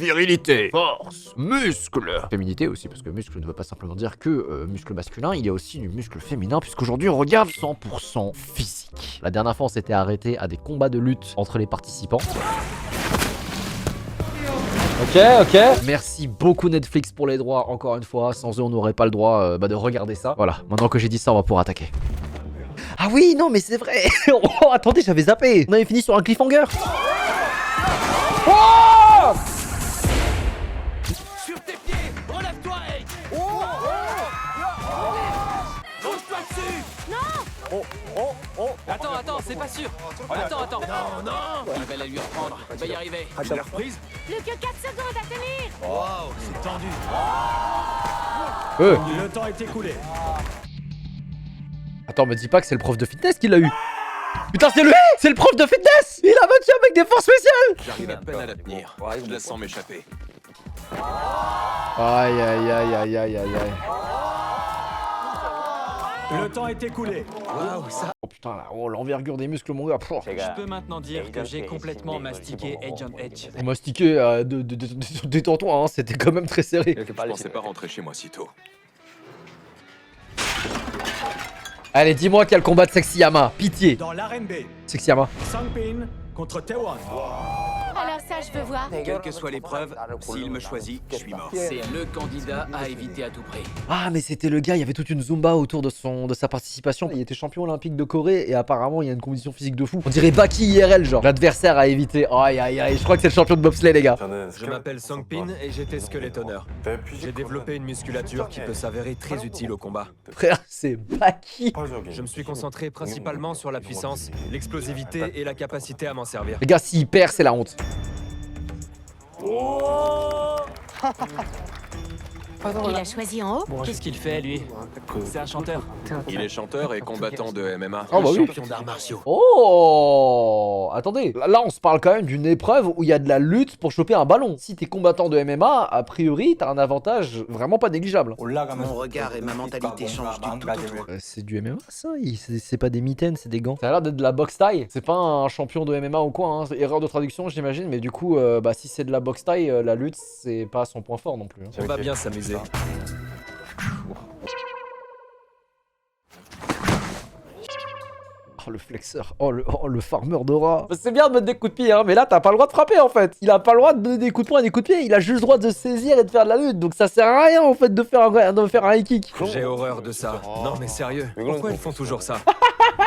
virilité, force, muscle. Féminité aussi, parce que muscle ne veut pas simplement dire que muscle masculin, il y a aussi du muscle féminin, puisqu'aujourd'hui on regarde 100% physique. La dernière fois on s'était arrêté à des combats de lutte entre les participants. Ok. Merci beaucoup Netflix pour les droits, encore une fois. Sans eux, on n'aurait pas le droit de regarder ça. Voilà, maintenant que j'ai dit ça, on va pouvoir attaquer. Ah oui, non, mais c'est vrai. Oh, attendez, j'avais zappé. On avait fini sur un cliffhanger. Oh! Sur tes pieds, relève-toi, Hank. Bouge-toi dessus. Non. Attends, c'est pas sûr. Attends. Non. Il va la lui reprendre. Il va y arriver. Une reprise. Plus que 4 secondes à tenir. Waouh, c'est tendu. Le temps est écoulé. Attends, me dis pas que c'est le prof de fitness qui l'a eu. Putain, c'est lui! C'est le prof de fitness! Il a battu avec des forces spéciales! J'arrive à peine à la tenir. Je la sens m'échapper. Aïe. Le temps est écoulé. Waouh, ça. Oh putain, là, oh, l'envergure des muscles, mon gars. Je peux maintenant dire que j'ai complètement mastiqué Agent Edge. Mastiqué, détends-toi, hein, c'était quand même très serré. Je pensais pas rentrer chez moi si tôt. Allez, dis-moi quel combat de Sexy Yama. Pitié. Dans l'arène B, Sexy Yama. Sangpin contre Taewon. Alors ça, je veux voir. Quelle que soit l'épreuve, s'il me choisit, je suis mort. C'est le candidat à éviter à tout prix. Ah, mais c'était le gars, il y avait toute une Zumba autour de sa participation. Il était champion olympique de Corée et apparemment il y a une condition physique de fou. On dirait Baki IRL, genre. L'adversaire à éviter. Aïe, je crois que c'est le champion de bobsleigh, les gars. Je m'appelle Sangpin et j'étais squeletonneur. J'ai développé une musculature qui peut s'avérer très utile au combat. Frère, c'est Baki. Je me suis concentré principalement sur la puissance, l'explosivité et la capacité à m'en servir. Les gars, s'il perd, c'est la honte. Il a choisi en haut. Qu'est-ce qu'il fait, lui? C'est un chanteur. Il est chanteur et combattant de MMA. Oh bah oui. Champion d'arts martiaux. Oh, attendez, là on se parle quand même d'une épreuve où il y a de la lutte pour choper un ballon. Si t'es combattant de MMA, a priori t'as un avantage vraiment pas négligeable. Mon regard et ma mentalité changent du tout au tout. C'est du MMA ça, c'est pas des mitaines, c'est des gants. Ça a l'air d'être de la boxe taille. C'est pas un champion de MMA ou quoi, hein. Erreur de traduction j'imagine, mais du coup si c'est de la boxe taille, la lutte c'est pas son point fort non plus. Hein. On va bien s'amuser. Oh le flexeur, oh le farmer d'aura. C'est bien de mettre des coups de pied hein, mais là t'as pas le droit de frapper en fait. Il a pas le droit de donner des coups de poing et des coups de pied, il a juste le droit de saisir et de faire de la lutte. Donc ça sert à rien en fait de faire un high kick. J'ai horreur de ça. Non mais sérieux, pourquoi ils font toujours ça?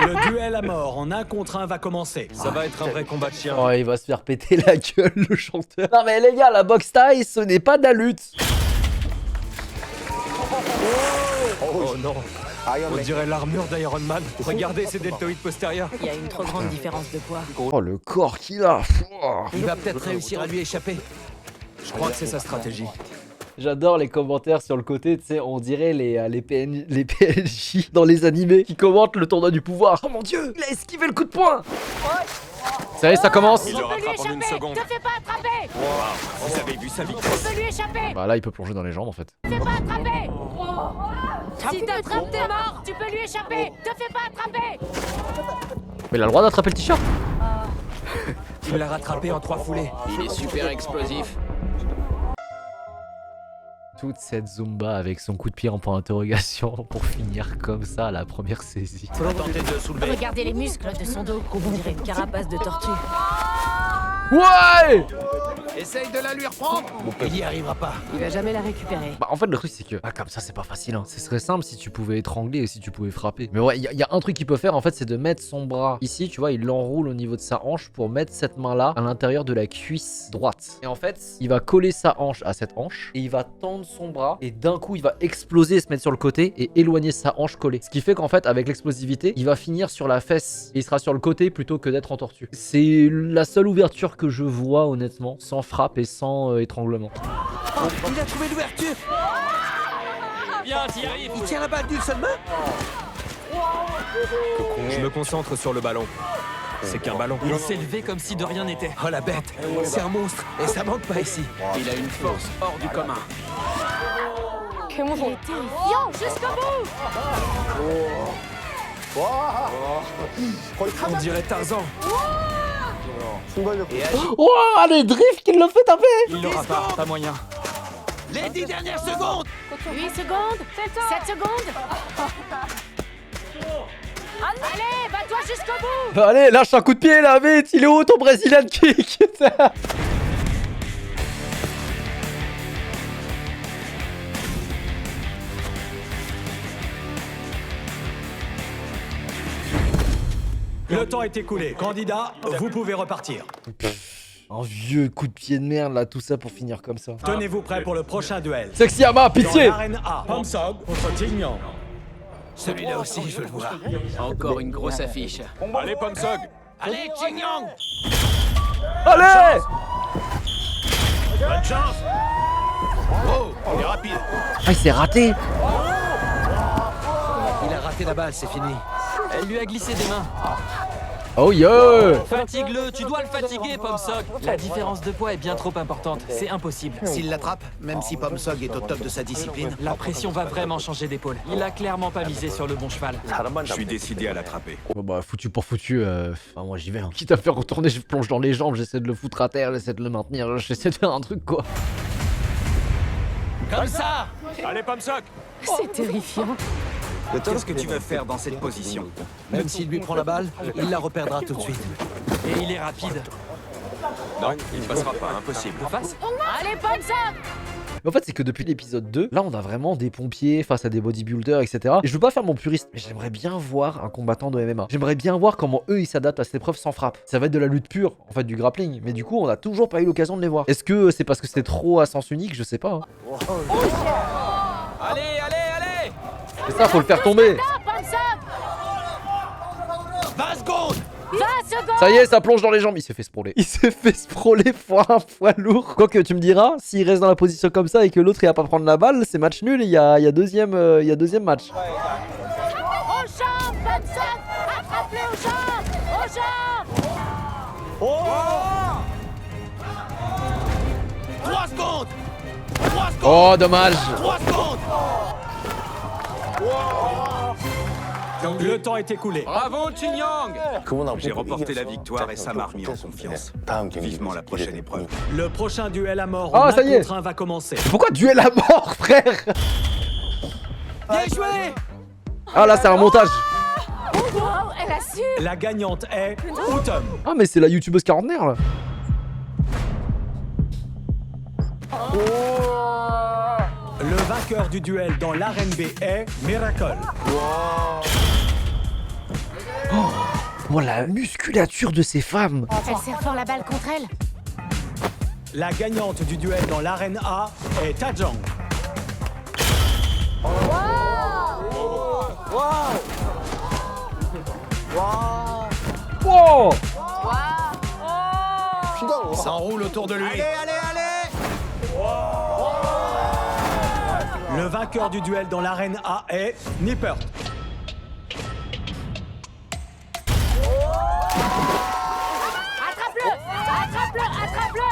Le duel à mort en 1 contre 1 va commencer. Ça va être un vrai combat de chien. Oh il va se faire péter la gueule le chanteur. Non mais les gars, la boxe taille ce n'est pas de la lutte. Oh non. On dirait l'armure d'Iron Man. Regardez ses deltoïdes postérieurs. Il y a une trop grande différence de poids. Oh le corps qu'il a. Il va peut-être réussir à lui échapper. Je crois que c'est sa stratégie. J'adore les commentaires sur le côté, tu sais, on dirait les PNJ dans les animés qui commentent le tournoi du pouvoir. Oh mon dieu, il a esquivé le coup de poing. Ça y est, ça commence. Il le rattrape en une seconde. Te fais pas attraper. Vous avez vu sa vitesse? Tu peux lui échapper. Bah là, il peut plonger dans les jambes en fait. Te fais pas attraper. Si t'attrapes, t'es mort. Tu peux lui échapper. Te fais pas attraper. Mais il a le droit d'attraper le t-shirt. Il l'a rattrapé en 3 foulées. Il est super explosif. Toute cette Zumba avec son coup de pied en point d'interrogation pour finir comme ça à la première saisie. Faut tenter de le soulever. Regardez les muscles de son dos. On dirait une carapace de tortue. Ouais! Essaye de la lui reprendre. Il y arrivera pas. Il va jamais la récupérer. Bah en fait le truc c'est que comme ça c'est pas facile hein. Ce serait simple si tu pouvais étrangler et si tu pouvais frapper. Mais ouais, il y a un truc qu'il peut faire en fait, c'est de mettre son bras ici, tu vois, il l'enroule au niveau de sa hanche pour mettre cette main là à l'intérieur de la cuisse droite. Et en fait, il va coller sa hanche à cette hanche et il va tendre son bras et d'un coup il va exploser et se mettre sur le côté et éloigner sa hanche collée. Ce qui fait qu'en fait avec l'explosivité, il va finir sur la fesse et il sera sur le côté plutôt que d'être en tortue. C'est la seule ouverture que je vois honnêtement, sans frappe et sans étranglement. Il a trouvé l'ouverture. Bien, t'y arrives. Il tient la balle d'une seule main. Je me concentre sur le ballon. C'est qu'un ballon. Il s'est levé comme si de rien n'était. Oh la bête, c'est un monstre et ça manque pas ici. Il a une force hors du commun. Il est terrifiant jusqu'au bout. On dirait Tarzan. Oh, les drifts qu'il le fait taper. Il l'aura pas moyen. Les 10 dernières secondes. 8 secondes. 7 secondes. Allez, bats-toi jusqu'au bout. Allez, lâche un coup de pied là, vite. Il est où ton Brazilian kick? Le temps est écoulé. Candidat, vous pouvez repartir. Un vieux coup de pied de merde là, tout ça pour finir comme ça. Tenez-vous prêts pour le prochain duel. Sexy Ama, pitié. Dans l'arène A, Pomsog contre Tignan. Celui-là aussi, je veux le voir. Encore une grosse affiche. Allez, Pomsog. Allez, Xingyang. Allez. Bonne chance. Oh, il est rapide. Ah, il s'est raté. Il a raté la balle, c'est fini. Elle lui a glissé des mains. Oh yeah. Fatigue-le, tu dois le fatiguer, Pomsog. La différence de poids est bien trop importante, c'est impossible. S'il l'attrape, même si Pomsog est au top de sa discipline, La pression va vraiment changer d'épaule. Il a clairement pas misé sur le bon cheval. Je suis décidé à l'attraper. Bon bah foutu pour foutu, enfin moi j'y vais. Hein. Quitte à faire retourner, je plonge dans les jambes, j'essaie de le foutre à terre, j'essaie de le maintenir, j'essaie de faire un truc quoi. Comme ça. Allez, Pomsog. C'est terrifiant. Qu'est-ce que tu veux faire dans cette position? même s'il lui prend la balle, il la reperdra tout de suite. Et il est rapide. Non, il ne passera pas, impossible. Face. Allez, Pomsog. Mais en fait c'est que depuis l'épisode 2, là on a vraiment des pompiers face à des bodybuilders, etc. Et je veux pas faire mon puriste, mais j'aimerais bien voir un combattant de MMA. J'aimerais bien voir comment eux ils s'adaptent à cette épreuve sans frappe. Ça va être de la lutte pure, en fait du grappling. Mais du coup on a toujours pas eu l'occasion de les voir. Est-ce que c'est parce que c'est trop à sens unique? Je sais pas. Hein. Allez, allez, allez. C'est ça, faut le faire tomber. Ah, Pomsog. 20 secondes. 20 secondes. Ça y est, ça plonge dans les jambes. Il s'est fait sprawler. Il s'est fait sprawler fois un poids lourd. Quoique tu me diras, s'il reste dans la position comme ça et que l'autre il va pas prendre la balle, c'est match nul. Il y a deuxième match. Aux jambes, Pomsog. Attrape-le aux jambes. Aux jambes. 3 secondes. 3 secondes. Oh dommage. 3 secondes. Le temps est écoulé. Bravo, Xingyang. J'ai remporté la victoire et ça m'a remis en confiance. Vivement la prochaine épreuve. Le prochain duel à mort Ah, en ça y est. 1 contre 1 va commencer. Pourquoi duel à mort, frère? Bien joué. Ah là c'est un montage. Wow, elle a su. La gagnante est Autumn. Ah mais c'est la youtubeuse quarantenaire là. Le vainqueur du duel dans l'arène B est Miracle. Oh la musculature de ces femmes. Elle serre fort la balle contre elle. La gagnante du duel dans l'arène A est Tajang. Wow. S'enroule autour de lui. Le vainqueur du duel dans l'arène A est Nippert. Attrape-le. Attrape-le. Attrape-le.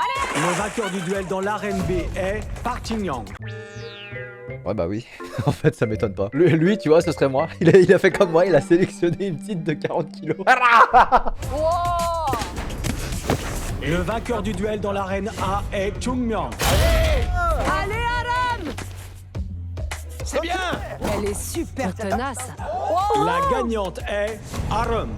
Allez. Le vainqueur du duel dans l'arène B est Park Jin-young. Ouais bah oui, en fait ça m'étonne pas. Lui tu vois ce serait moi, il a fait comme moi, il a sélectionné une petite de 40 kilos. Le vainqueur du duel dans l'arène A est Chung-myung. Allez, Aram. C'est bien. Elle est super tenace. La gagnante est Arum.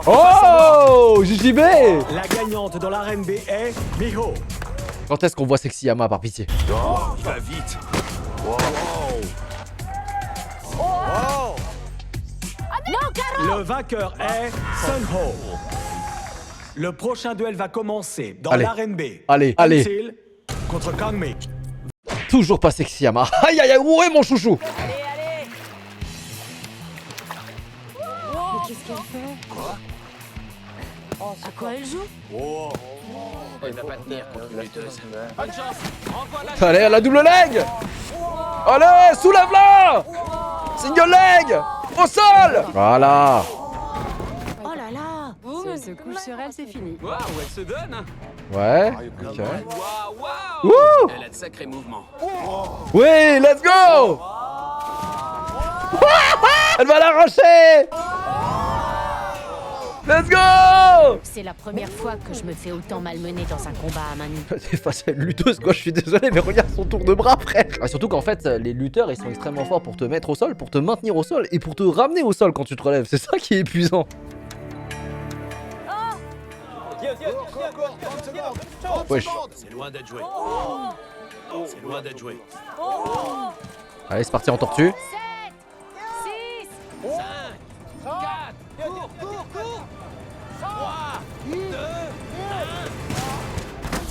Oh JJB. La gagnante dans l'arène B est Miho. Quand est-ce qu'on voit Sexy Ama par pitié? Il va vite. Non, Caro. Le vainqueur est Sunho. Le prochain duel va commencer dans Allez. l'arène B. Allez, allez. Pencil contre Kangmi. Toujours pas Sexy Ama. Aïe aïe aïe, où est mon chouchou? Allez, allez. Mais qu'est-ce qu'elle fait? Quoi? À quoi elle joue? Elle va pas tenir contre une lutteuse. Bonne chance. Envoie-la. Allez, à la double leg. Allez, soulève-la. Single leg. Au sol. Voilà. Oh là là. Boum, se couche sur elle, c'est fini. Waouh, elle se donne. Ouais, ok. Waouh, Wouh. Elle a de sacrés mouvements. Oui, let's go. Elle va l'arracher. Let's go. C'est la première fois que je me fais autant malmener dans un combat à main nue. T'es face à une lutteuse, quoi, je suis désolé, mais regarde son tour de bras, frère. Ah, surtout qu'en fait, les lutteurs, ils sont extrêmement forts pour te mettre au sol, pour te maintenir au sol et pour te ramener au sol quand tu te relèves. C'est ça qui est épuisant. Wesh. C'est loin d'être joué. C'est loin d'être joué. Allez, c'est parti en tortue. 7, 6, 5, 4,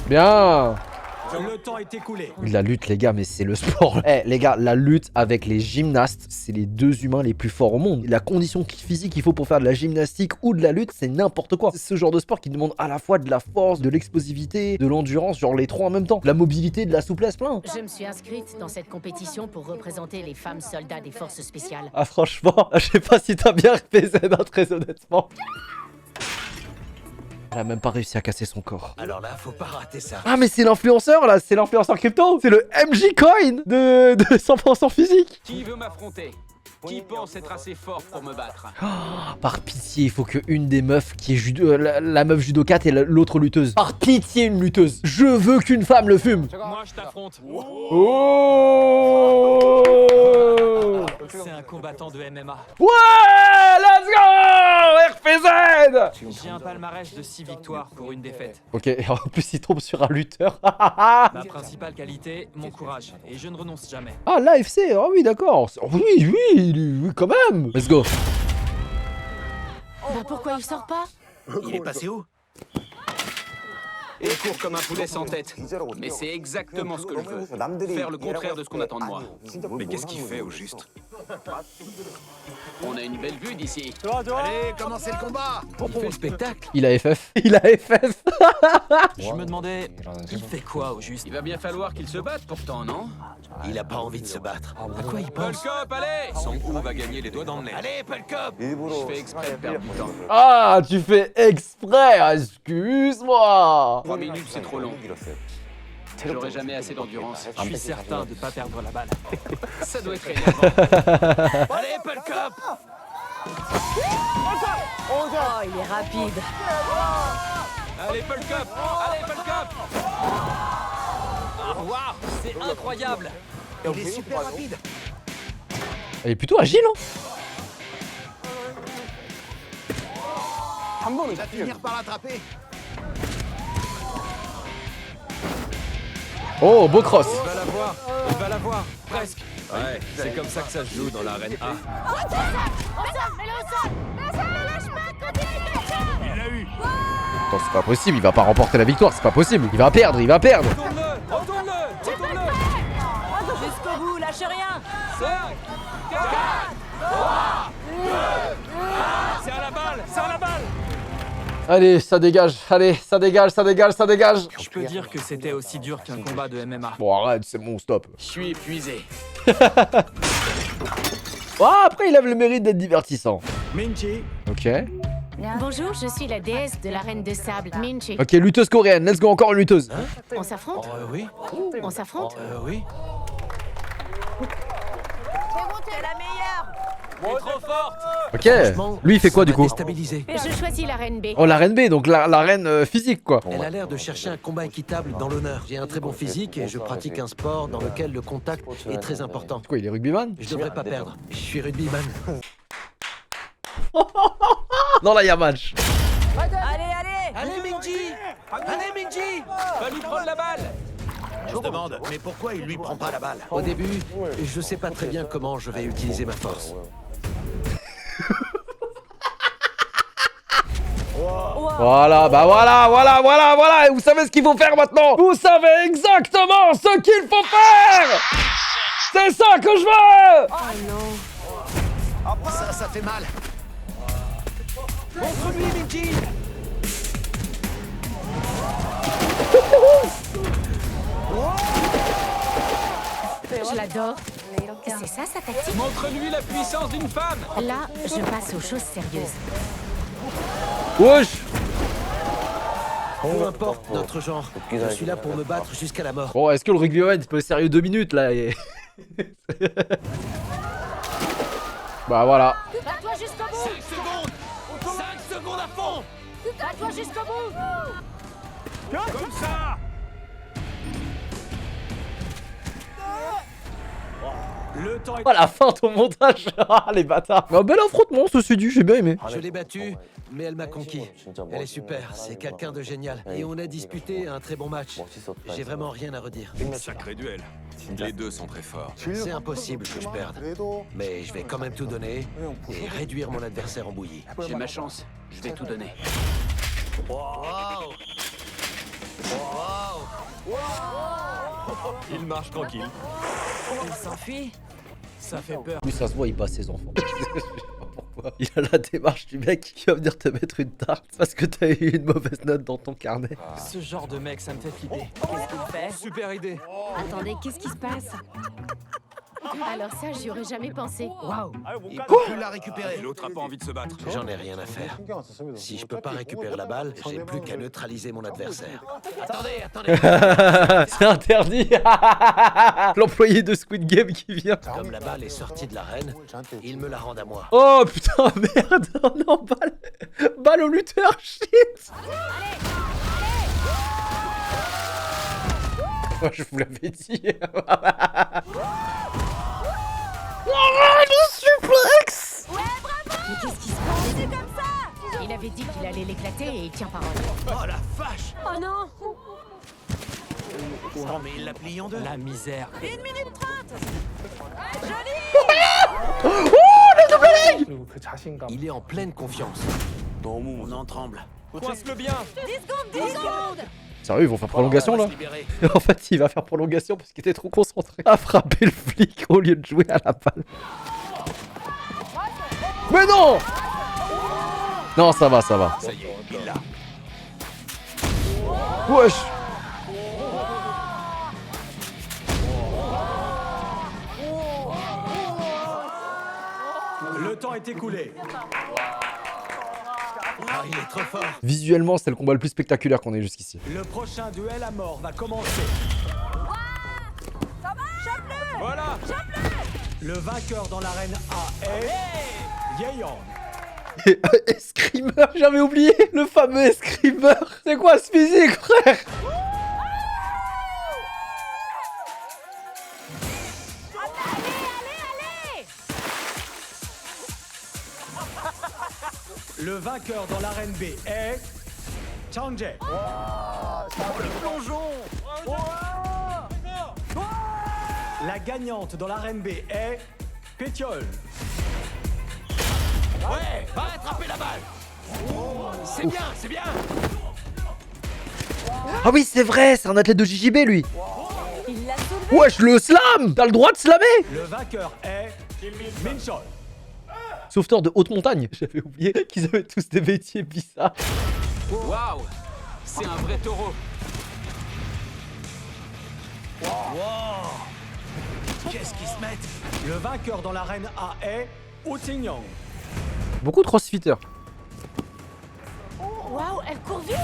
Bien. Le temps est écoulé. La lutte, les gars, mais c'est le sport. Eh, les gars, la lutte avec les gymnastes, c'est les deux humains les plus forts au monde. La condition physique qu'il faut pour faire de la gymnastique ou de la lutte, c'est n'importe quoi. C'est ce genre de sport qui demande à la fois de la force, de l'explosivité, de l'endurance, genre les trois en même temps. De la mobilité, de la souplesse, plein. Je me suis inscrite dans cette compétition pour représenter les femmes soldats des forces spéciales. Ah, franchement, je sais pas si t'as bien fait Zena, très honnêtement. Elle a même pas réussi à casser son corps. Alors là, faut pas rater ça. Ah, mais c'est l'influenceur là, c'est l'influenceur crypto. C'est le MJ Coin de 100% physique. Qui veut m'affronter? Qui pense être assez fort pour me battre? Par pitié, il faut que une des meufs qui est la meuf judokate et l'autre lutteuse. Par pitié, une lutteuse. Je veux qu'une femme le fume. Moi, je t'affronte. Oh! C'est un combattant de MMA. Ouais, let's go! RPZ! J'ai un palmarès de 6 victoires pour une défaite. Ok, en plus il tombe sur un lutteur. Ma principale qualité, mon courage. Et je ne renonce jamais. Ah, l'AFC, ah oui, d'accord. Oui, quand même. Let's go. Bah pourquoi il sort pas? Il est passé où? Et court comme un poulet sans tête. Mais c'est exactement ce que je veux. Faire le contraire de ce qu'on attend de moi. Mais qu'est-ce qu'il fait au juste? On a une belle vue d'ici. Allez, commencez le combat. Il fait le spectacle. Il a FF. Il a FF. Je me demandais, il fait quoi au juste? Il va bien falloir qu'il se batte pourtant, non? Il a pas envie de se battre. À quoi il pense? Cop, allez! Son coup va gagner les doigts dans le nez. Allez, Pelcop. Je fais exprès de perdre du temps. Ah, tu fais exprès. Excuse-moi. 3 minutes, c'est trop long. J'aurai jamais assez d'endurance. Je suis certain de pas perdre la balle. Ça doit être énervant. Allez, Pelcop. Oh, il est rapide. Allez, Paul Cup! Allez, Paul Cup! Waouh, c'est incroyable. Il est super rapide. Elle est plutôt agile, hein. Il va finir par l'attraper. Oh, beau cross. Il va l'avoir. Il va l'avoir. Presque. Ouais, c'est comme ça que ça se joue dans l'arène A. Au sol, mets-le au sol. Mais ça ne lâche pas, continue, Katia. Il l'a eu. Attends, c'est pas possible, il va pas remporter la victoire, c'est pas possible. Il va perdre, il va perdre. Retourne-le! Retourne-le! Retourne-le! Jusqu'au bout, lâche rien. 5, 4, 3, 2, 1. C'est à la balle, c'est à la balle. Allez, ça dégage, allez, ça dégage, ça dégage, ça dégage. Je peux dire que c'était aussi dur qu'un combat de MMA. Bon, arrête, c'est bon, stop. Je suis épuisé. Ah, après, il a le mérite d'être divertissant. Minji, Ok. Bonjour, je suis la déesse de l'arène de sable, Minchi. Ok, lutteuse coréenne, let's go, encore une lutteuse. On s'affronte? Oui. On s'affronte? Oui. C'est la meilleure. Elle est trop forte. Ok. Lui, il fait quoi du coup? Déstabilisé. Je choisis la reine B. Oh, la reine B, donc la reine physique, quoi. Elle a l'air de chercher un combat équitable dans l'honneur. J'ai un très bon physique et je pratique un sport dans lequel le contact est très important. Quoi, il est rugbyman? Je devrais pas perdre. Je suis rugbyman. Non, là, il y a match. Allez, allez. Allez, Minji. Allez, Minji. Va lui prendre la balle! Je me demande, mais pourquoi il lui prend pas la balle? Au début, je sais pas très bien comment je vais utiliser ma force. Voilà, bah voilà. Et vous savez ce qu'il faut faire maintenant? Vous savez exactement ce qu'il faut faire! C'est ça que je veux! Oh non. Ça fait mal. Montre-lui, Minji. Je l'adore. C'est ça sa tactique? Montre-lui la puissance d'une femme! Là, je passe aux choses sérieuses. Wesh! Peu importe notre genre, je suis là pour me battre jusqu'à la mort. Bon, est-ce que le rugbyman peut être sérieux 2 minutes là et... Bah voilà. Bats-toi jusqu'au bout. 5 secondes 5 secondes à fond. Bats-toi jusqu'au bout. Comme ça. Le temps est... Oh la fin ton montage. Ah les bâtards. Un bel affrontement ceci dit, j'ai bien aimé. Je l'ai battue, mais elle m'a conquis. Elle est super, c'est quelqu'un de génial. Et on a disputé un très bon match. J'ai vraiment rien à redire. Sacré duel. Les deux sont très forts. C'est impossible que je perde. Mais je vais quand même tout donner et réduire mon adversaire en bouillie. J'ai ma chance. Je vais tout donner. Il marche tranquille. Il s'enfuit. Ça fait peur. Oui ça se voit il bat ses enfants. Je sais pas pourquoi. Il a la démarche du mec qui va venir te mettre une tarte parce que t'as eu une mauvaise note dans ton carnet. Ce genre de mec, ça me fait flipper. Qu'est-ce qu'il fait? Super idée. Attendez, qu'est-ce qui se passe? Alors ça, j'y aurais jamais pensé. Waouh. Il peut plus la récupérer. L'autre a pas envie de se battre. J'en ai rien à faire. Si je peux pas récupérer la balle, j'ai plus qu'à neutraliser mon adversaire. Attendez. C'est interdit. L'employé de Squid Game qui vient. Comme la balle est sortie de l'arène, il me la rend à moi. Oh putain merde. Oh non balle au lutteur shit. Moi je vous l'avais dit. Le suplex. Mais qu'est-ce qui se passe? C'est comme ça. Il avait dit qu'il allait l'éclater et il tient parole. Oh la vache! Oh non. Oh mais il l'a plié en deux. La misère. 1 minute 30. Il est en pleine confiance. On en tremble. Coince-le bien. 10 secondes. Sérieux ils vont faire prolongation On va là? se libérer. En fait il va faire prolongation parce qu'il était trop concentré à frapper le flic au lieu de jouer à la balle. Mais non! Non ça va. Ça y est, il l'a. Wesh. Le temps est écoulé. Ah, il est trop fort. Visuellement c'est le combat le plus spectaculaire qu'on ait jusqu'ici. Le prochain duel à mort va commencer. Voilà. Le vainqueur dans l'arène A est... Yeon. Escrimer, j'avais oublié le fameux escrimer. C'est quoi ce physique frère? Le vainqueur dans l'arène B est... Changjae. La gagnante dans l'arène B est... Pétiole. Ouais, va attraper la balle. C'est bien. Ah oui c'est vrai, c'est un athlète de JJB lui. Il l'a soulevé. Wesh le slam. T'as le droit de slammer. Le vainqueur est... Minchol. Sauveteur de haute montagne. J'avais oublié qu'ils avaient tous des métiers bizarres. Waouh. C'est un vrai taureau. Qu'est-ce qu'ils se mettent? Le vainqueur dans l'arène A est... Outignon. Beaucoup de crossfitters. Waouh, elle court vite.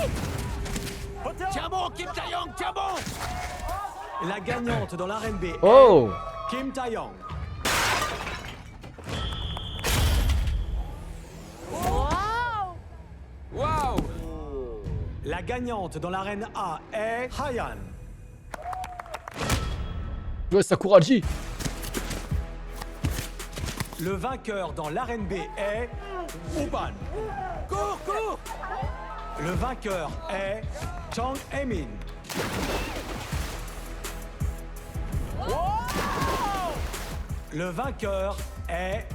Tiens bon, Kim Tae-yong, tiens bon. La gagnante dans l'arène B est... Oh. Kim Tae-yong. Waouh. La gagnante dans l'arène A est... Hayan. Ouais Sakuraji. Le vainqueur dans l'arène B est... Uban. Cours. Le vainqueur est... Chang Emin. Le vainqueur est...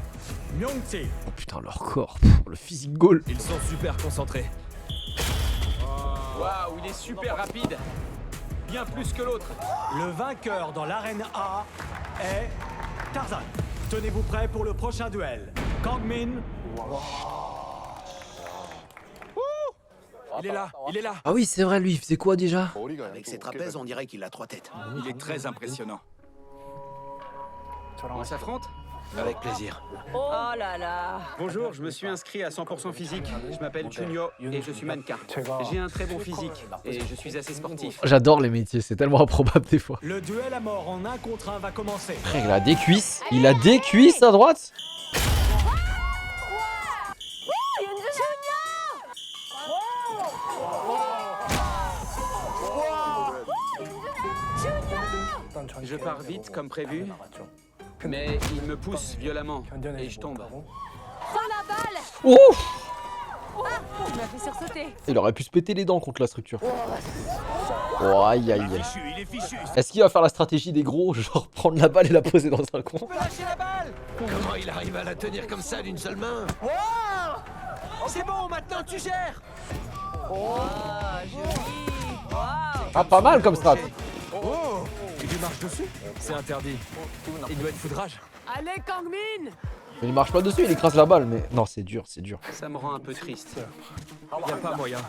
Myung-Tae. Oh putain leur corps. Le physique goal. Ils sont super concentrés. Waouh, il est super rapide. Bien plus que l'autre. Le vainqueur dans l'arène A est... Tarzan. Tenez-vous prêts pour le prochain duel. Kangmin. Il est là. Ah oui c'est vrai lui il faisait quoi déjà? Avec ses trapèzes, on dirait qu'il a 3 têtes. Il est très impressionnant. On s'affronte? Avec plaisir. Oh là là. Bonjour, je me suis inscrit à 100% physique. Je m'appelle Chunyo et je suis mannequin. J'ai un très bon physique et je suis assez sportif. J'adore les métiers, c'est tellement improbable des fois. Le duel à mort en 1 contre 1 va commencer. Frère il a des cuisses. Il a des cuisses à droite. Je pars vite comme prévu, mais il me pousse violemment et je tombe. Prends la balle. Ouf! Tu m'as fait sursauter. Il aurait pu se péter les dents contre la structure. Oh, aïe aïe aïe. Il est fichu. Est-ce qu'il va faire la stratégie des gros, genre prendre la balle et la poser dans un coin? Lâchez la balle. Comment il arrive à la tenir comme ça d'une seule main? C'est bon, maintenant tu gères. Ah, pas mal comme strat. Oh, il lui marche dessus? C'est interdit. Il doit être foudrage. Allez, Kangmin. Mais il marche pas dessus, il écrase la balle, mais... Non, c'est dur, c'est dur. Ça me rend un peu triste. Y a pas moyen.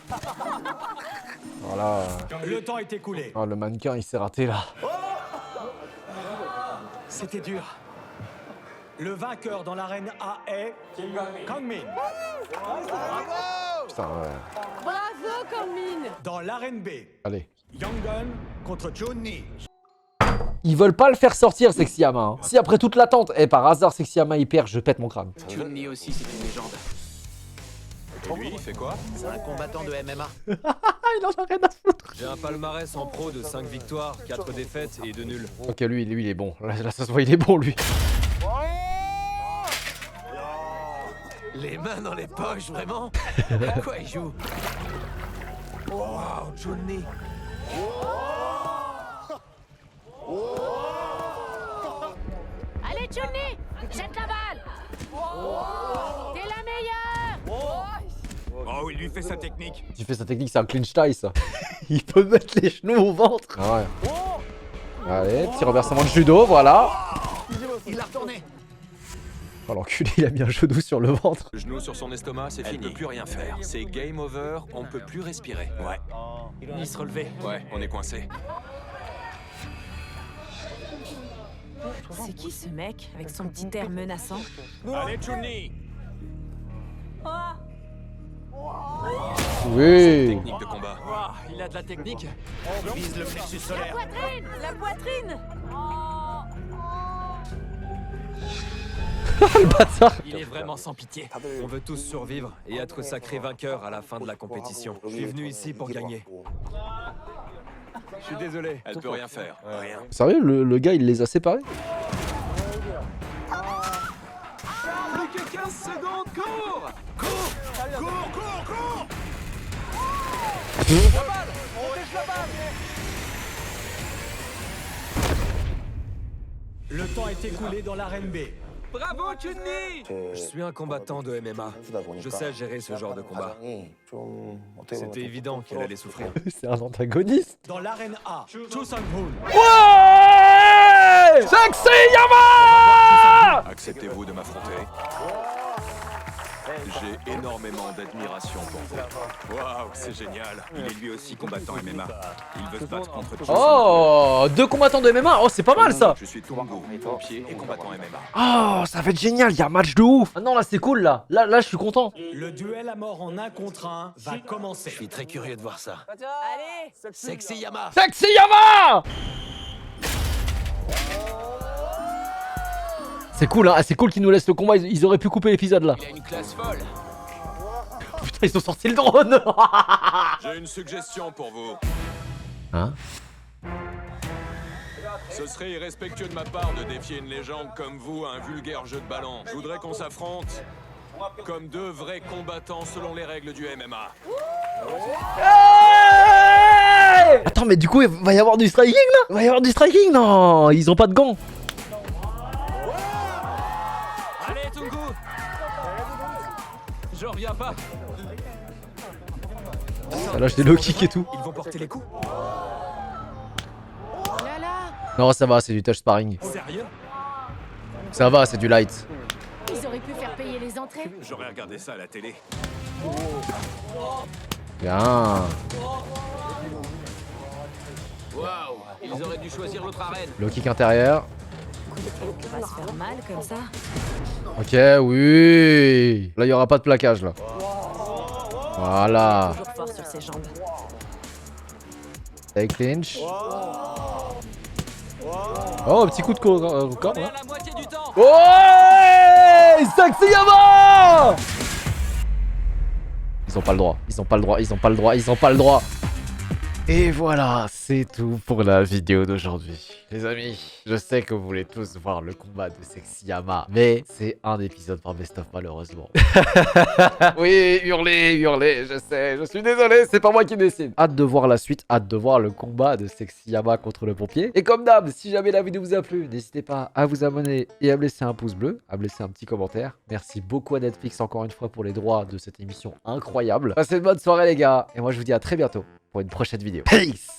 Voilà. Le temps est écoulé. Oh, le mannequin, il s'est raté là. C'était dur. Le vainqueur dans l'arène A est Kangmin. Putain, ouais. Bravo, Kangmin. Dans l'arène B, Allez. Yanggun contre Johnny. Ils veulent pas le faire sortir, Sexyama. Hein. Si après toute l'attente, et par hasard Sexyama il perd, je pète mon crâne. Chun-Li aussi, c'est une légende. Et lui, il fait quoi? C'est un combattant de MMA. Il en a rien à foutre. J'ai un palmarès en pro de 5 victoires, 4 défaites et 2 nuls. Ok, lui il est bon. Là, ça se voit, il est bon, lui. Les mains dans les poches, vraiment? À quoi il joue? Wow, Johnny. Allez, Chun-Li. Jette la balle. T'es la meilleure. Oh, il lui fait sa technique. Tu fais sa technique, c'est un clinch tie, ça. Il peut mettre les genoux au ventre. Ah ouais. Allez, petit renversement de judo, voilà. Il a retourné. Oh l'enculé, il a mis un genou sur le ventre. Genou sur son estomac, c'est fini. Elle peut plus rien faire. C'est game over, on peut plus respirer. Ouais. Ni se relever. Ouais, on est coincé. C'est qui ce mec avec son petit air menaçant? Allez, Chun-Li. Oui. Technique de combat. Ouah, il a de la technique. Vise le plexus solaire. La poitrine. Le bâtard. Il est vraiment sans pitié. On veut tous survivre et être sacré vainqueur à la fin de la compétition. Je suis venu ici pour gagner. Je suis désolé. Elle peut rien faire. Rien. Sérieux, le gars il les a séparés? Plus que 15 secondes, cours. Le temps est écoulé dans l'arène B. Bravo, Chun-Li. Je suis un combattant de MMA. Je sais gérer ce genre de combat. C'était évident qu'elle allait souffrir. C'est un antagoniste. Dans l'arène A, Cho Sang-hoon. Ouais, Sexyama. Acceptez-vous de m'affronter? J'ai énormément d'admiration pour vous. Waouh, c'est génial. Il est lui aussi combattant MMA. Il veut se battre contre Cho Sang-hoon. Oh, 2 combattants de MMA. Oh, c'est pas mal ça. Je suis Tungo, pompier et combattant MMA. Oh, ça va être génial, il y a un match de ouf. Ah non, là c'est cool là. Là je suis content. Le duel à mort en 1 contre 1 va commencer. Je suis très curieux de voir ça. Allez. Sexyama. Sexyama. C'est cool, hein. C'est cool qu'ils nous laissent le combat. Ils auraient pu couper l'épisode là. Il a une classe folle. Putain, ils ont sorti le drone. J'ai une suggestion pour vous. Hein? Ce serait irrespectueux de ma part de défier une légende comme vous à un vulgaire jeu de ballon. Je voudrais qu'on s'affronte comme 2 vrais combattants selon les règles du MMA. Hey, attends, mais du coup, il va y avoir du striking là? Il va y avoir du striking? Non, ils ont pas de gants. Allez, Tungu. Je reviens pas. Ça lâche des low kicks et tout. Ils vont porter les coups. Là là. Non, ça va, c'est du touch sparring. Sérieux? Ça va, c'est du light. Ils auraient pu faire payer les entrées. J'aurais regardé ça à la télé. Bien. Waouh, ils auraient dû choisir l'autre arène. Low kick intérieur. On va se faire mal comme ça. Ok, oui. Là, il y aura pas de plaquage là. Voilà. Toujours fort sur ses jambes. Take clinch. Oh, petit coup de corde On est là. à la moitié du temps. Ouais, Sexyama. Ils ont pas le droit. Ils ont pas le droit. Ils ont pas le droit. Ils ont pas le droit. Et voilà. C'est tout pour la vidéo d'aujourd'hui. Les amis, je sais que vous voulez tous voir le combat de Sexyama, mais c'est un épisode par best-of malheureusement. Oui, hurler, je sais, je suis désolé, c'est pas moi qui décide. Hâte de voir la suite, hâte de voir le combat de Sexyama contre le pompier. Et comme d'hab, si jamais la vidéo vous a plu, n'hésitez pas à vous abonner et à me laisser un pouce bleu, à me laisser un petit commentaire. Merci beaucoup à Netflix encore une fois pour les droits de cette émission incroyable. Passez une bonne soirée les gars, et moi je vous dis à très bientôt pour une prochaine vidéo. Peace!